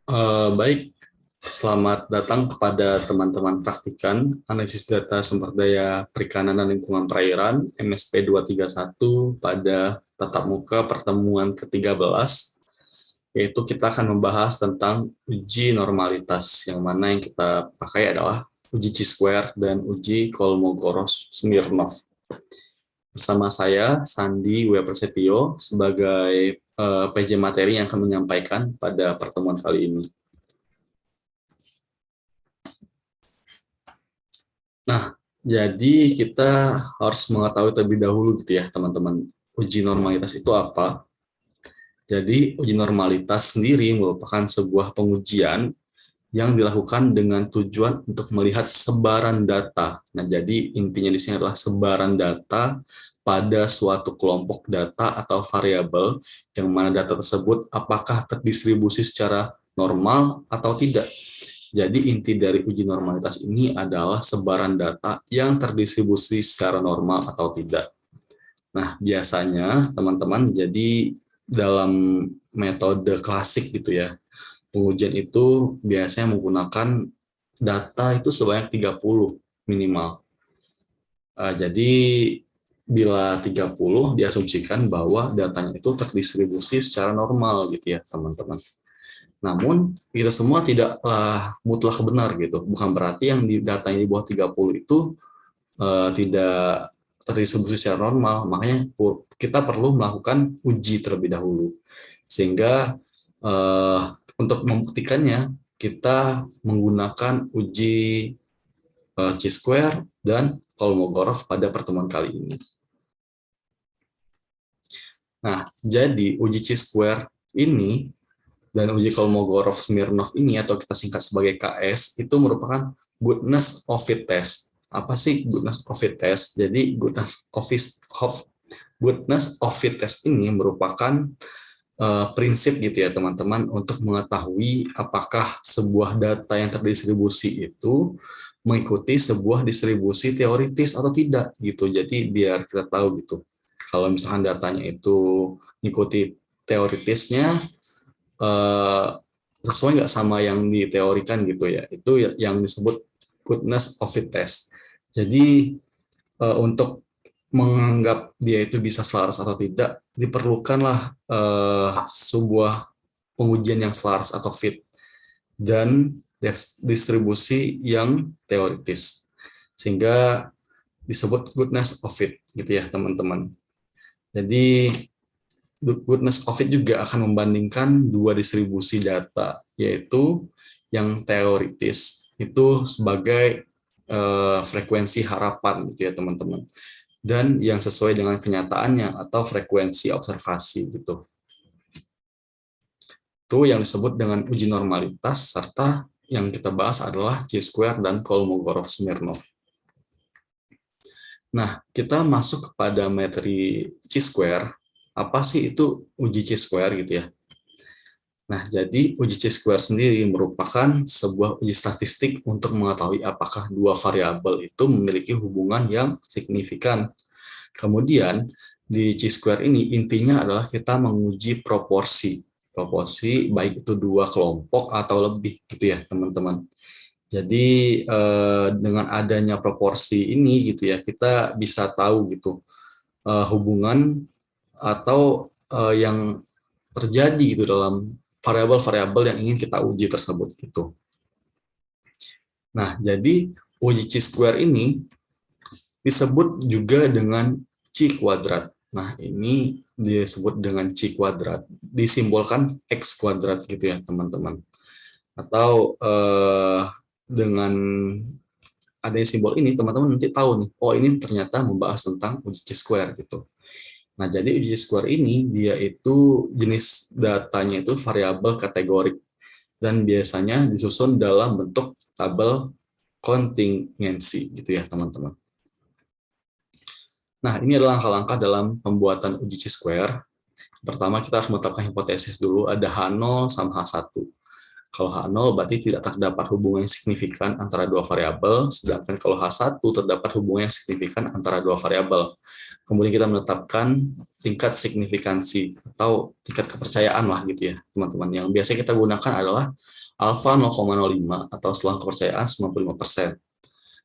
Baik, selamat datang kepada teman-teman praktikan analisis data sumber daya perikanan dan lingkungan perairan MSP 231 pada tatap muka pertemuan ke-13, yaitu kita akan membahas tentang uji normalitas, yang mana yang kita pakai adalah uji Chi-square dan uji Kolmogorov-Smirnov. Bersama saya, Sandi Weprasetyo, sebagai PJ materi yang akan menyampaikan pada pertemuan kali ini. Nah, jadi kita harus mengetahui terlebih dahulu gitu ya, teman-teman. Uji normalitas itu apa? Jadi, uji normalitas sendiri merupakan sebuah pengujian yang dilakukan dengan tujuan untuk melihat sebaran data. Nah, jadi intinya di sini adalah sebaran data pada suatu kelompok data atau variabel, yang mana data tersebut apakah terdistribusi secara normal atau tidak. Jadi inti dari uji normalitas ini adalah sebaran data yang terdistribusi secara normal atau tidak. Nah, biasanya teman-teman, jadi dalam metode klasik gitu ya, pengujian itu biasanya menggunakan data itu sebanyak 30 minimal. Jadi bila 30 diasumsikan bahwa datanya itu terdistribusi secara normal gitu ya, teman-teman. Namun, kita semua tidaklah mutlak benar gitu. Bukan berarti yang di datanya di bawah 30 itu tidak terdistribusi secara normal. Makanya kita perlu melakukan uji terlebih dahulu. Sehingga untuk membuktikannya, kita menggunakan uji Chi-square dan Kolmogorov pada pertemuan kali ini. Nah, jadi uji Chi-square ini dan uji Kolmogorov-Smirnov ini, atau kita singkat sebagai KS, itu merupakan goodness of fit test. Apa sih goodness of fit test? Jadi goodness of fit test ini merupakan prinsip gitu ya teman-teman, untuk mengetahui apakah sebuah data yang terdistribusi itu mengikuti sebuah distribusi teoritis atau tidak gitu. Jadi biar kita tahu gitu, kalau misalkan datanya itu mengikuti teoritisnya, sesuai nggak sama yang diteorikan gitu ya, itu yang disebut goodness of fit test. Jadi untuk menganggap dia itu bisa selaras atau tidak, diperlukanlah sebuah pengujian yang selaras atau fit dan distribusi yang teoritis, sehingga disebut goodness of fit gitu ya teman-teman. Jadi goodness of fit juga akan membandingkan dua distribusi data, yaitu yang teoritis itu sebagai frekuensi harapan gitu ya teman-teman, dan yang sesuai dengan kenyataannya atau frekuensi observasi gitu. Itu yang disebut dengan uji normalitas, serta yang kita bahas adalah Chi-square dan Kolmogorov-Smirnov. Nah, kita masuk kepada materi Chi-square. Apa sih itu uji Chi-square gitu ya? Nah, jadi uji Chi-square sendiri merupakan sebuah uji statistik untuk mengetahui apakah dua variabel itu memiliki hubungan yang signifikan. Kemudian, di Chi-square ini intinya adalah kita menguji proporsi. Proporsi baik itu dua kelompok atau lebih gitu ya, teman-teman. Jadi dengan adanya proporsi ini gitu ya, kita bisa tahu gitu hubungan atau yang terjadi gitu dalam variabel-variabel yang ingin kita uji tersebut gitu. Nah, jadi uji Chi-square ini disebut juga dengan Chi kuadrat. Nah, ini disebut dengan Chi kuadrat, disimbolkan X kuadrat gitu ya, teman-teman. Atau dengan adanya simbol ini, teman-teman nanti tahu nih, oh ini ternyata membahas tentang uji Chi-square gitu. Nah, jadi uji Chi-square ini, dia itu jenis datanya itu variabel kategorik, dan biasanya disusun dalam bentuk tabel kontingensi gitu ya, teman-teman. Nah, ini adalah langkah-langkah dalam pembuatan uji Chi-square. Pertama, kita harus menetapkan hipotesis dulu, ada H0 sama H1. Kalau H0 berarti tidak terdapat hubungan yang signifikan antara dua variabel, sedangkan kalau H1 terdapat hubungan yang signifikan antara dua variabel. Kemudian kita menetapkan tingkat signifikansi atau tingkat kepercayaan lah gitu ya, teman-teman. Yang biasa kita gunakan adalah alfa 0,05 atau selang kepercayaan 95%.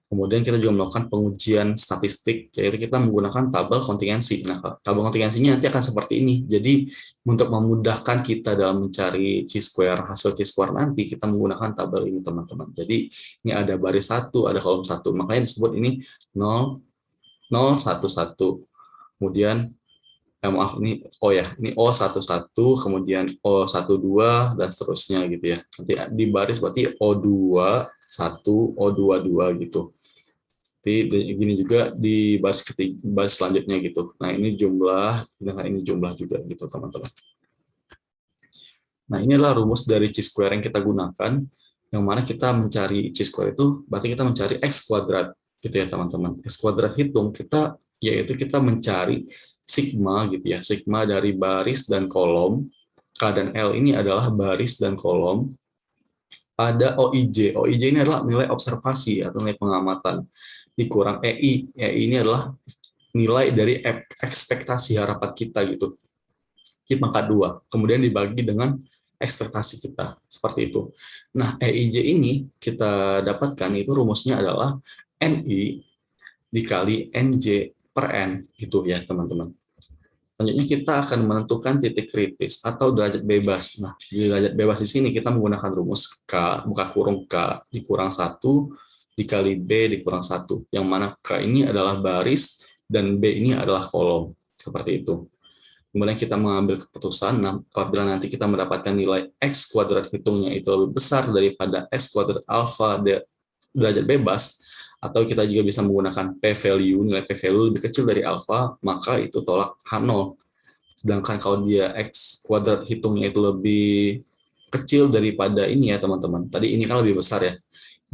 Kemudian kita juga melakukan pengujian statistik, yaitu kita menggunakan tabel kontingensi. Nah, tabel kontingensinya nanti akan seperti ini. Jadi, untuk memudahkan kita dalam mencari chi-square, hasil chi-square nanti, kita menggunakan tabel ini, teman-teman. Jadi, ini ada baris 1, ada kolom 1. Makanya disebut ini 0, 0, 1, 1. Kemudian, maaf, ini O ya. Ini O11, kemudian O12, dan seterusnya gitu ya. Nanti di baris berarti O2, 1, O22 gitu. Gini juga di baris ketiga, baris selanjutnya gitu. Nah, ini jumlah dengan ini jumlah juga gitu, teman-teman. Nah, ini adalah rumus dari chi-square yang kita gunakan, yang mana kita mencari chi-square itu berarti kita mencari x kuadrat gitu ya, teman-teman. X kuadrat hitung kita yaitu kita mencari sigma gitu ya, sigma dari baris dan kolom. K dan L ini adalah baris dan kolom. Ada OIJ. OIJ ini adalah nilai observasi atau nilai pengamatan dikurang EI. EI ini adalah nilai dari ekspektasi harapan kita gitu. Kita pangkat 2. Kemudian dibagi dengan ekspektasi kita. Seperti itu. Nah, EIJ ini kita dapatkan itu rumusnya adalah NI dikali NJ per N gitu ya, teman-teman. Selanjutnya kita akan menentukan titik kritis atau derajat bebas. Nah, di derajat bebas di sini kita menggunakan rumus K, buka kurung K dikurang 1 dikali B dikurang 1, yang mana K ini adalah baris dan B ini adalah kolom. Seperti itu. Kemudian kita mengambil keputusan, apabila nanti kita mendapatkan nilai X kuadrat hitungnya itu lebih besar daripada X kuadrat alfa derajat bebas, atau kita juga bisa menggunakan p-value, nilai p-value lebih kecil dari alfa, maka itu tolak H0. Sedangkan kalau dia X kuadrat hitungnya itu lebih kecil daripada ini ya, teman-teman. Tadi ini kan lebih besar ya,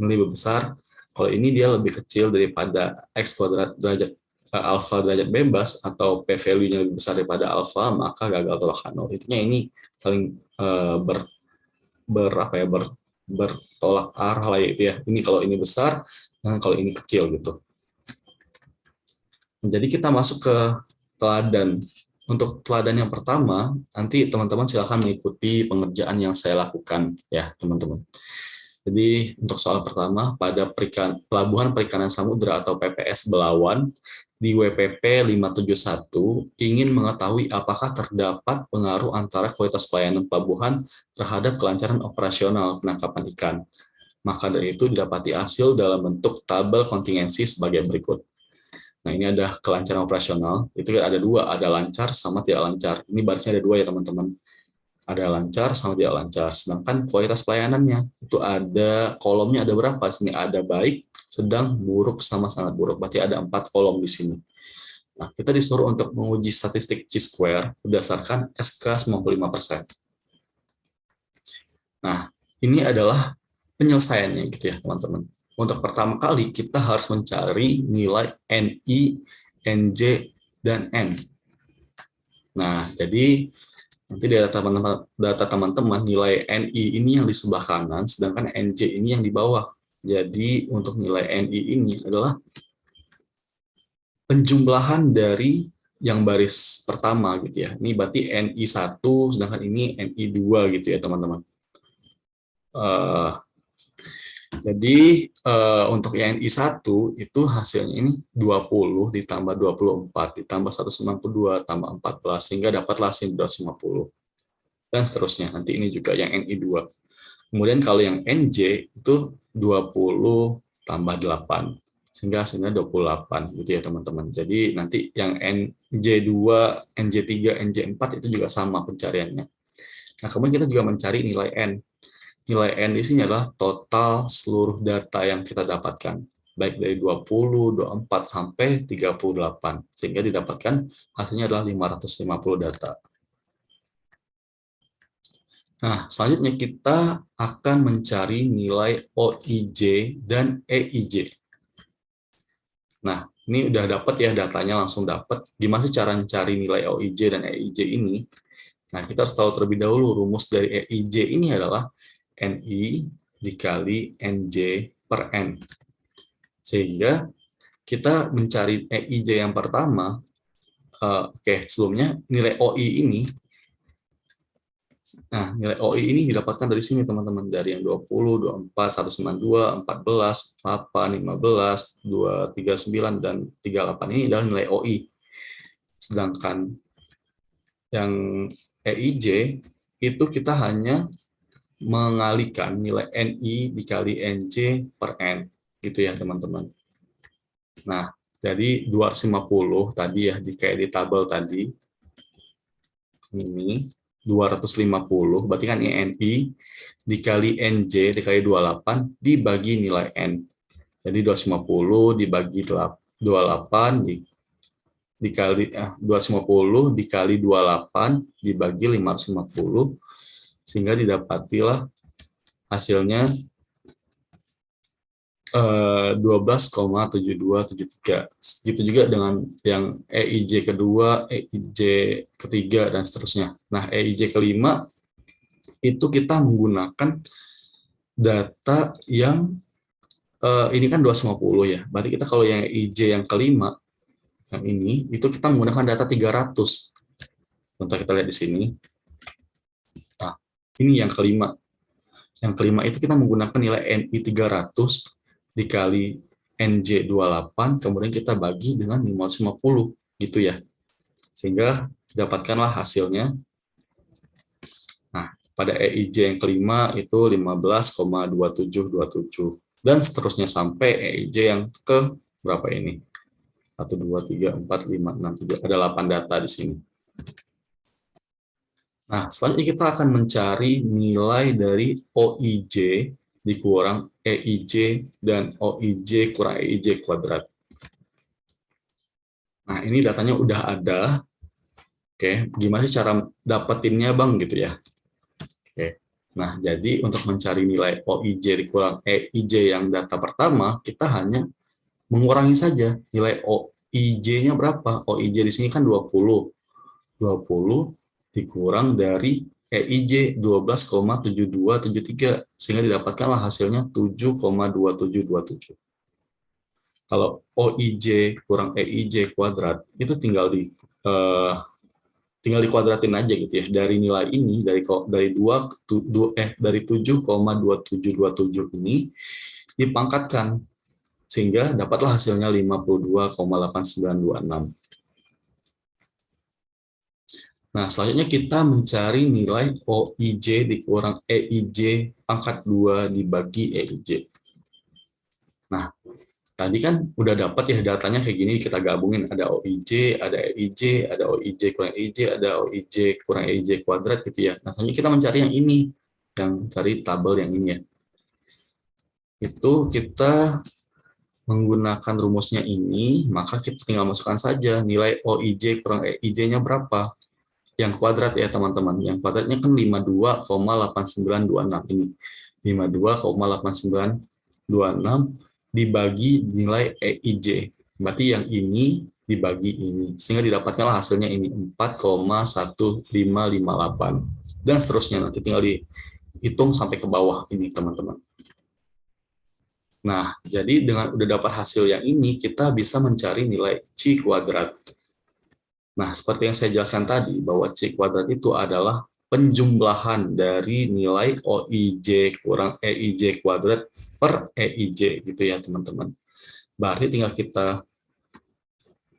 ini lebih besar. Kalau ini dia lebih kecil daripada X kuadrat derajat alfa derajat bebas atau p-value-nya lebih besar daripada alfa, maka gagal tolak H0. Intinya ini saling bertolak arah lah itu ya. Ini kalau ini besar, dan kalau ini kecil gitu. Jadi kita masuk ke teladan. Untuk teladan yang pertama, nanti teman-teman silakan mengikuti pengerjaan yang saya lakukan ya, teman-teman. Jadi untuk soal pertama, pada Pelabuhan Perikanan Samudra atau PPS Belawan di WPP 571 ingin mengetahui apakah terdapat pengaruh antara kualitas pelayanan pelabuhan terhadap kelancaran operasional penangkapan ikan. Maka dari itu didapati hasil dalam bentuk tabel kontingensi sebagai berikut. Nah, ini ada kelancaran operasional, itu ada dua, ada lancar sama tidak lancar. Ini barisnya ada dua ya, teman-teman. Ada lancar sama tidak lancar. Sedangkan kualitas pelayanannya itu ada kolomnya ada berapa? Sini ada baik, sedang, buruk, sama sangat buruk. Berarti ada 4 kolom di sini. Nah, kita disuruh untuk menguji statistik chi-square berdasarkan SK 95%. Nah, ini adalah penyelesaiannya gitu ya, teman-teman. Untuk pertama kali kita harus mencari nilai NI, NJ, dan N. Nah, jadi nanti data teman-teman nilai NI ini yang di sebelah kanan, sedangkan NJ ini yang di bawah. Jadi untuk nilai NI ini adalah penjumlahan dari yang baris pertama gitu ya. Ini berarti NI1, sedangkan ini NI2 gitu ya, teman-teman. Jadi untuk yang NI1 itu hasilnya ini 20 ditambah 24 ditambah 192 tambah 14 sehingga dapatlah hasil 250 dan seterusnya. Nanti ini juga yang NI2. Kemudian kalau yang NJ itu 20 tambah 8 sehingga hasilnya 28 gitu ya, teman-teman. Jadi nanti yang NJ2, NJ3, NJ4 itu juga sama pencariannya. Nah, kemudian kita juga mencari nilai N. Nilai N di sini adalah total seluruh data yang kita dapatkan, baik dari 20, 24, sampai 38, sehingga didapatkan hasilnya adalah 550 data. Nah, selanjutnya kita akan mencari nilai OIJ dan EIJ. Nah, ini udah dapat ya datanya, langsung dapat. Gimana sih cara mencari nilai OIJ dan EIJ ini? Nah, kita harus tahu terlebih dahulu rumus dari EIJ ini adalah NI dikali NJ per N. Sehingga kita mencari EIJ yang pertama, sebelumnya nilai OI ini, nah nilai OI ini didapatkan dari sini teman-teman, dari yang 20, 24, 192, 14, 8, 15, 239, dan 38 ini adalah nilai OI. Sedangkan yang EIJ itu kita hanya mengalihkan nilai NI dikali NJ per N, gitu ya teman-teman. Nah, jadi 250 tadi ya, kayak di tabel tadi, ini 250, berarti kan NI dikali NJ dikali 28 dibagi nilai N. Jadi 250 dibagi 28 dikali 250 dikali 28 dibagi 550, sehingga didapatilah hasilnya 12,7273. Gitu juga dengan yang EIJ kedua, EIJ ketiga, dan seterusnya. Nah, EIJ kelima itu kita menggunakan data yang ini kan 250 ya. Berarti kita kalau yang EIJ yang kelima, yang ini, itu kita menggunakan data 300. Contoh kita lihat di sini. Nah, ini yang kelima. Yang kelima itu kita menggunakan nilai NI 300 dikali NJ 28, kemudian kita bagi dengan 550, gitu ya. Sehingga dapatkanlah hasilnya. Nah, pada EIJ yang kelima itu 15,2727. Dan seterusnya sampai EIJ yang ke berapa ini? 1, 2, 3, 4, 5, 6, 7. Ada 8 data di sini. Nah, selanjutnya kita akan mencari nilai dari OIJ dikurang EIJ dan OIJ kurang EIJ kuadrat. Nah, ini datanya udah ada. Oke, gimana sih cara dapetinnya, Bang, gitu ya? Oke. Nah, jadi untuk mencari nilai OIJ dikurang EIJ yang data pertama, kita hanya mengurangi saja nilai OIJ-nya berapa. OIJ di sini kan 20. 20 dikurang dari EIJ 12,7273, sehingga didapatkanlah hasilnya 7,2727. Kalau OIJ kurang EIJ kuadrat itu tinggal dikuadratin aja gitu ya. Dari nilai ini dari 7,2727 ini dipangkatkan sehingga dapatlah hasilnya 52,8926. Nah, selanjutnya kita mencari nilai OIJ dikurang EIJ pangkat 2 dibagi EIJ. Nah, tadi kan udah dapat ya datanya kayak gini, kita gabungin. Ada OIJ, ada EIJ, ada OIJ kurang EIJ, ada OIJ kurang EIJ kuadrat gitu ya. Nah, selanjutnya kita mencari yang ini, yang dari tabel yang ini ya. Itu kita menggunakan rumusnya ini, maka kita tinggal masukkan saja nilai OIJ kurang EIJ-nya berapa. Yang kuadrat ya teman-teman, yang kuadratnya kan 52,8926 ini, 52,8926 dibagi nilai EIJ, berarti yang ini dibagi ini, sehingga didapatkanlah hasilnya ini 4,1558, dan seterusnya, nanti tinggal dihitung sampai ke bawah ini teman-teman. Nah, jadi dengan udah dapat hasil yang ini, kita bisa mencari nilai C kuadrat. Nah, seperti yang saya jelaskan tadi, bahwa C kuadrat itu adalah penjumlahan dari nilai OIJ kurang EIJ kuadrat per EIJ, gitu ya teman-teman. Berarti tinggal kita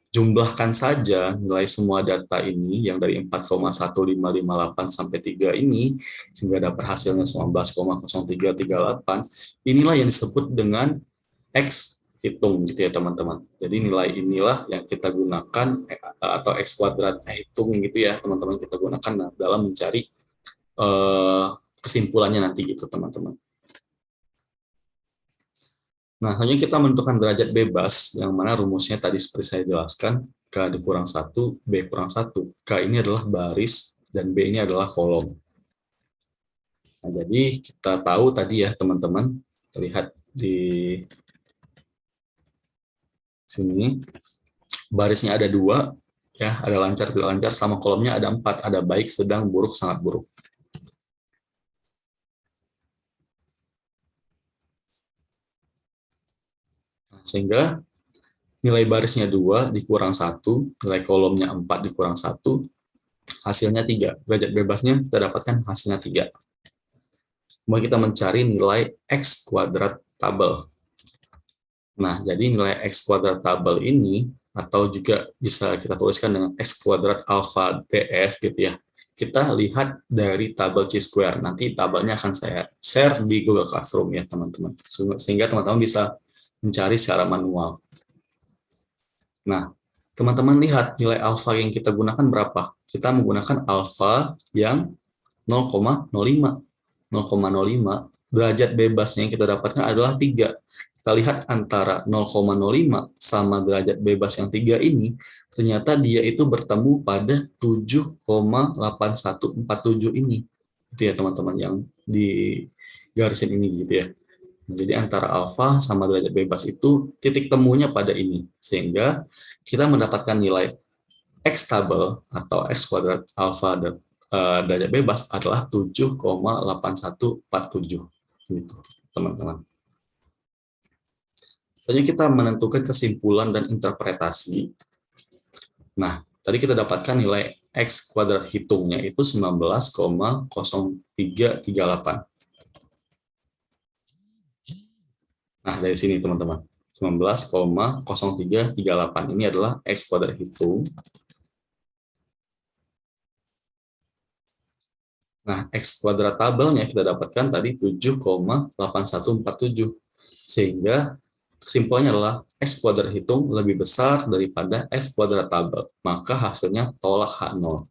jumlahkan saja nilai semua data ini, yang dari 4,1558 sampai 3 ini, sehingga dapat hasilnya 19,0338. Inilah yang disebut dengan X hitung, gitu ya teman-teman. Jadi nilai inilah yang kita gunakan, atau X kuadrat hitung gitu ya teman-teman, kita gunakan dalam mencari kesimpulannya nanti gitu teman-teman. Nah, selanjutnya kita menentukan derajat bebas, yang mana rumusnya tadi seperti saya jelaskan, K dikurang 1, B kurang 1. K ini adalah baris, dan B ini adalah kolom. Nah, jadi kita tahu tadi ya teman-teman, terlihat di sini, barisnya ada 2, ya, ada lancar, tidak lancar, sama kolomnya ada 4, ada baik, sedang, buruk, sangat buruk. Sehingga nilai barisnya 2 dikurang 1, nilai kolomnya 4 dikurang 1, hasilnya 3. Derajat bebasnya kita dapatkan hasilnya 3. Kemudian kita mencari nilai X kuadrat tabel. Nah, jadi nilai X kuadrat tabel ini, atau juga bisa kita tuliskan dengan X kuadrat alpha DF gitu ya. Kita lihat dari tabel Chi-square. Nanti tabelnya akan saya share di Google Classroom ya teman-teman. Sehingga teman-teman bisa mencari secara manual. Nah, teman-teman lihat nilai alfa yang kita gunakan berapa? Kita menggunakan alfa yang 0,05. 0,05. Derajat bebasnya yang kita dapatkan adalah 3. Kita lihat antara 0,05 sama derajat bebas yang 3 ini, ternyata dia itu bertemu pada 7,8147 ini. Itu ya teman-teman yang di garisin ini gitu ya. Jadi antara alfa sama derajat bebas itu titik temunya pada ini. Sehingga kita mendapatkan nilai X tabel atau X kuadrat alfa dan derajat bebas adalah 7,8147 gitu, teman-teman. Selanjutnya kita menentukan kesimpulan dan interpretasi. Nah, tadi kita dapatkan nilai X kuadrat hitungnya itu 19,0338. Nah, dari sini teman-teman. 19,0338 ini adalah X kuadrat hitung. Nah, X kuadrat tabelnya kita dapatkan tadi 7,8147. Sehingga kesimpulannya adalah X kuadrat hitung lebih besar daripada X kuadrat tabel. Maka hasilnya tolak H0.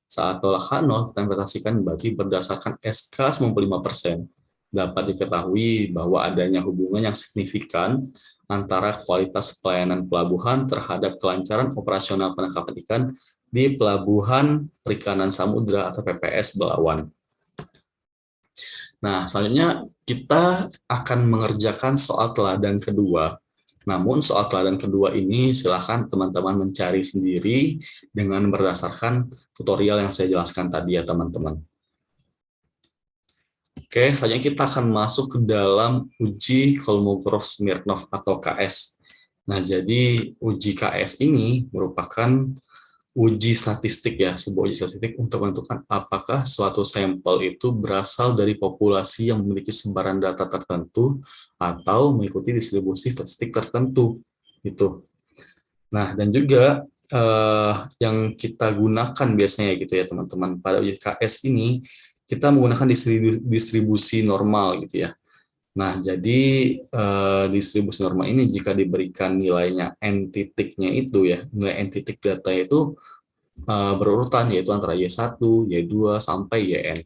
Saat tolak H0, kita interpretasikan berarti berdasarkan SK 95%. Dapat diketahui bahwa adanya hubungan yang signifikan antara kualitas pelayanan pelabuhan terhadap kelancaran operasional penangkapan ikan di Pelabuhan Perikanan Samudra atau PPS Belawan. Nah, selanjutnya kita akan mengerjakan soal teladan kedua. Namun soal teladan kedua ini silakan teman-teman mencari sendiri dengan berdasarkan tutorial yang saya jelaskan tadi ya teman-teman. Oke, selanjutnya kita akan masuk ke dalam uji Kolmogorov-Smirnov atau KS. Nah, jadi uji KS ini merupakan uji statistik ya, sebuah uji statistik untuk menentukan apakah suatu sampel itu berasal dari populasi yang memiliki sebaran data tertentu atau mengikuti distribusi statistik tertentu. Gitu. Nah, dan juga yang kita gunakan biasanya gitu ya teman-teman, pada uji KS ini kita menggunakan distribusi normal gitu ya. Nah, jadi distribusi normal ini jika diberikan nilainya n titiknya itu ya, nilai n titik data itu berurutan yaitu antara Y1, Y2 sampai Yn.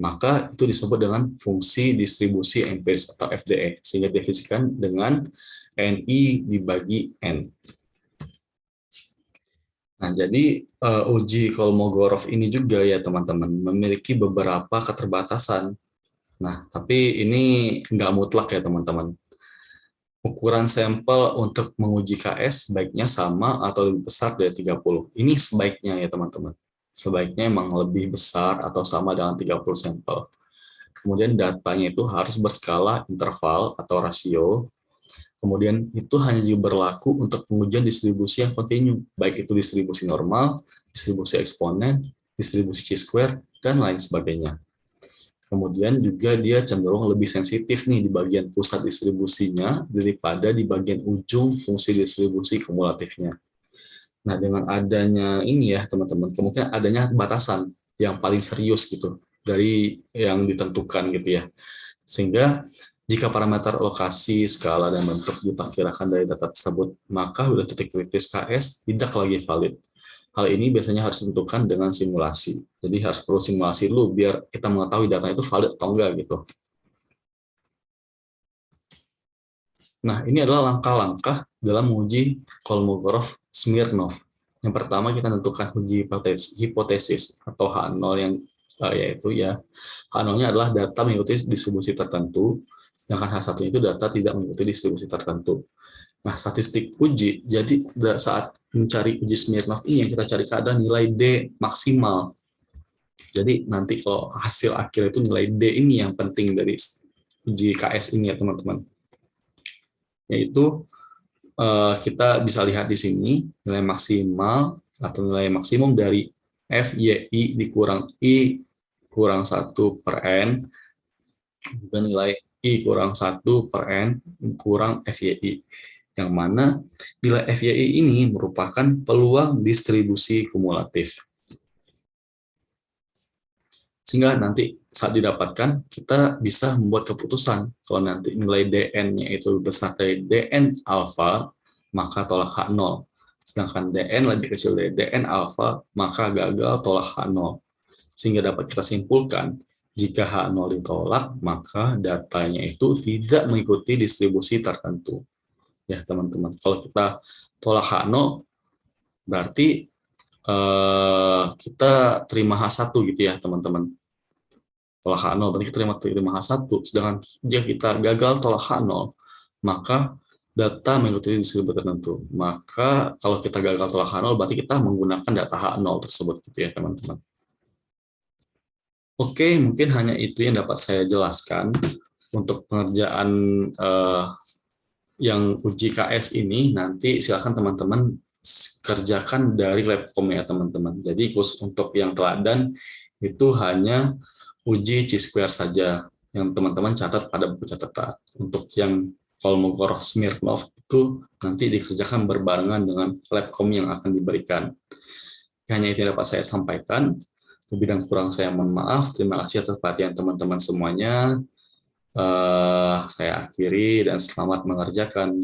Maka itu disebut dengan fungsi distribusi empiris atau FDE, sehingga definisikan dengan NI dibagi N. Nah, jadi uji Kolmogorov ini juga ya teman-teman memiliki beberapa keterbatasan. Nah, tapi ini nggak mutlak ya teman-teman. Ukuran sampel untuk menguji KS baiknya sama atau lebih besar dari 30. Ini sebaiknya ya teman-teman. Sebaiknya memang lebih besar atau sama dengan 30 sampel. Kemudian datanya itu harus berskala interval atau rasio. Kemudian itu hanya berlaku untuk pengujian distribusi yang kontinu, baik itu distribusi normal, distribusi eksponen, distribusi chi-square, dan lain sebagainya. Kemudian juga dia cenderung lebih sensitif nih di bagian pusat distribusinya daripada di bagian ujung fungsi distribusi kumulatifnya. Nah, dengan adanya ini ya teman-teman, kemungkinan adanya batasan yang paling serius gitu dari yang ditentukan gitu ya. Sehingga jika parameter lokasi, skala, dan bentuk diperkirakan dari data tersebut, maka wilayah titik kritis KS tidak lagi valid. Hal ini biasanya harus ditentukan dengan simulasi. Jadi harus perlu simulasi dulu biar kita mengetahui data itu valid atau enggak gitu. Nah, ini adalah langkah-langkah dalam menguji Kolmogorov-Smirnov. Yang pertama kita tentukan uji hipotesis atau H0 yang yaitu ya H0-nya adalah data mengikuti distribusi tertentu, sedangkan H1 itu data tidak mengikuti distribusi tertentu. Nah, statistik uji, jadi saat mencari uji Smirnov ini yang kita cari adalah nilai D maksimal. Jadi nanti kalau hasil akhir itu nilai D ini yang penting dari uji KS ini ya teman-teman. Yaitu kita bisa lihat di sini nilai maksimal atau nilai maksimum dari FYI dikurang I kurang 1/N, juga nilai I kurang 1/N kurang FYI. Yang mana nilai FYI ini merupakan peluang distribusi kumulatif. Sehingga nanti saat didapatkan, kita bisa membuat keputusan. Kalau nanti nilai DN-nya itu besar dari DN alfa, maka tolak H0. Sedangkan DN lebih kecil dari DN alfa, maka gagal tolak H0. Sehingga dapat kita simpulkan, jika H0 ditolak, maka datanya itu tidak mengikuti distribusi tertentu. Ya, teman-teman. Kalau kita tolak H0, berarti kita terima H1 gitu ya, teman-teman. Tolak H0, berarti kita terima H1. Sedangkan jika kita gagal tolak H0, maka data mengikuti distribusi tertentu. Maka kalau kita gagal tolak H0, berarti kita menggunakan data H0 tersebut gitu ya, teman-teman. Oke, mungkin hanya itu yang dapat saya jelaskan untuk pengerjaan yang uji KS ini. Nanti silakan teman-teman kerjakan dari Labcom ya, teman-teman. Jadi khusus untuk yang teladan itu hanya uji chi-square saja yang teman-teman catat pada buku catatan. Untuk yang Kolmogorov-Smirnov itu nanti dikerjakan berbarengan dengan Labcom yang akan diberikan. Hanya itu yang dapat saya sampaikan. Lebih dan kurang saya mohon maaf. Terima kasih atas perhatian teman-teman semuanya. Saya akhiri dan selamat mengerjakan.